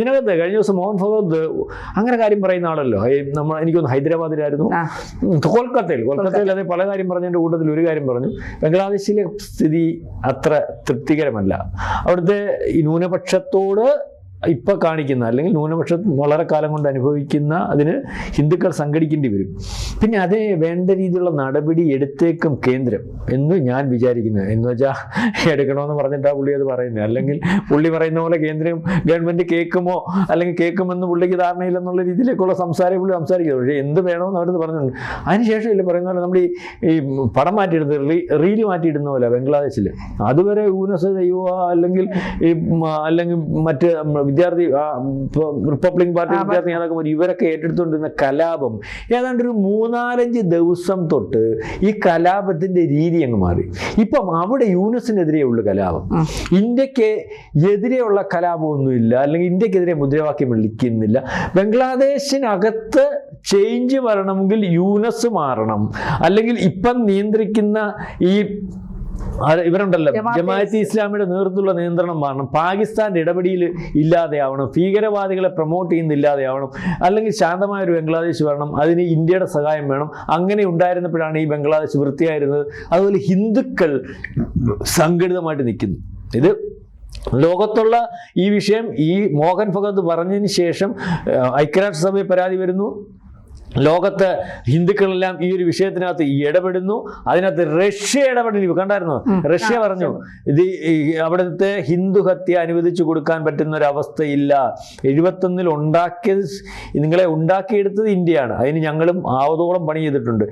ഇതിനകത്ത് കഴിഞ്ഞ ദിവസം മോഹൻ ഭഗവത് അങ്ങനെ കാര്യം പറയുന്ന ആളല്ലോ. എനിക്കൊന്ന് ഹൈദരാബാദിലായിരുന്നു, കൊൽക്കത്തയിൽ അതേ പല കാര്യം പറഞ്ഞതിൻ്റെ കൂട്ടത്തിൽ ഒരു കാര്യം പറഞ്ഞു. ബംഗ്ലാദേശിലെ സ്ഥിതി അത്ര തൃപ്തികരമല്ല. അവിടുത്തെ ഈ ന്യൂനപക്ഷത്തോട് ഇപ്പം കാണിക്കുന്ന, അല്ലെങ്കിൽ ന്യൂനപക്ഷം വളരെ കാലം കൊണ്ട് അനുഭവിക്കുന്ന അതിന് ഹിന്ദുക്കൾ സംഘടിക്കേണ്ടി വരും. പിന്നെ അതേ വേണ്ട രീതിയിലുള്ള നടപടി എടുത്തേക്കും കേന്ദ്രം എന്ന് ഞാൻ വിചാരിക്കുന്നത്. എന്ന് വെച്ചാൽ എടുക്കണമെന്ന് പറഞ്ഞിട്ടാണ് പുള്ളി അത് പറയുന്നത്. അല്ലെങ്കിൽ പുള്ളി പറയുന്ന പോലെ ഗവൺമെൻറ് കേൾക്കുമോ അല്ലെങ്കിൽ കേൾക്കുമെന്ന് പുള്ളിക്ക് ധാരണയില്ലെന്നുള്ള രീതിയിലേക്കുള്ള സംസാരം പുള്ളി സംസാരിക്കുന്നത്. പക്ഷേ എന്ത് വേണമെന്ന് അവിടുന്ന് പറഞ്ഞിട്ടുണ്ട്. അതിനുശേഷം ഇല്ല പറയുന്ന പോലെ നമ്മൾ ഈ പടം മാറ്റിയിടുന്നത്, റീല് മാറ്റിയിടുന്ന പോലെ ബംഗ്ലാദേശിൽ അതുവരെ യൂനസ് ദൈവ അല്ലെങ്കിൽ മറ്റ് വിദ്യാർത്ഥി റിപ്പബ്ലിക് പാർട്ടി വിദ്യാർത്ഥി നേതാക്കന്മാർ ഇവരൊക്കെ ഏറ്റെടുത്തുകൊണ്ടിരുന്ന കലാപം ഏതാണ്ട് ഒരു 3-4 ദിവസം തൊട്ട് ഈ കലാപത്തിന്റെ രീതി അങ്ങ് മാറി. ഇപ്പം അവിടെ യൂനസിനെതിരെ ഉള്ള കലാപം, ഇന്ത്യക്ക് എതിരെയുള്ള കലാപമൊന്നുമില്ല, അല്ലെങ്കിൽ ഇന്ത്യക്കെതിരെ മുദ്രാവാക്യം വിളിക്കുന്നില്ല. ബംഗ്ലാദേശിനകത്ത് ചേഞ്ച് വരണമെങ്കിൽ യൂനസ് മാറണം, അല്ലെങ്കിൽ ഇപ്പം നിയന്ത്രിക്കുന്ന ഈ ഇവരുണ്ടല്ലോ ജമാഅത്തെ ഇസ്ലാമിയുടെ നേതൃത്വത്തിലുള്ള നിയന്ത്രണം മാറണം, പാകിസ്ഥാന്റെ ഇടപെടിയിൽ ഇല്ലാതെയാവണം, ഭീകരവാദികളെ പ്രൊമോട്ട് ചെയ്യുന്ന ഇല്ലാതെയാവണം, അല്ലെങ്കിൽ ശാന്തമായ ഒരു ബംഗ്ലാദേശ് വരണം, അതിന് ഇന്ത്യയുടെ സഹായം വേണം. അങ്ങനെ ഉണ്ടായിരുന്നപ്പോഴാണ് ഈ ബംഗ്ലാദേശ് വൃത്തിയായിരുന്നത്. അതുപോലെ ഹിന്ദുക്കൾ സംഘടിതമായിട്ട് നിൽക്കുന്നു. ഇത് ലോകത്തുള്ള ഈ വിഷയം ഈ മോഹൻ ഭഗവത് പറഞ്ഞതിന് ശേഷം ഐക്യരാഷ്ട്രസഭയിൽ പരാതി വരുന്നു. ലോകത്ത് ഹിന്ദുക്കളെല്ലാം ഈ ഒരു വിഷയത്തിനകത്ത് ഇടപെടുന്നു. അതിനകത്ത് റഷ്യ ഇടപെടുന്നു. കണ്ടായിരുന്നു, റഷ്യ പറഞ്ഞു ഇത് അവിടുത്തെ ഹിന്ദു ഹത്യ അനുവദിച്ചു കൊടുക്കാൻ പറ്റുന്ന ഒരു അവസ്ഥയില്ല. 71 നിങ്ങളെ ഉണ്ടാക്കിയെടുത്തത് ഇന്ത്യയാണ്, അതിന് ഞങ്ങളും ആവതോളം പണി ചെയ്തിട്ടുണ്ട്.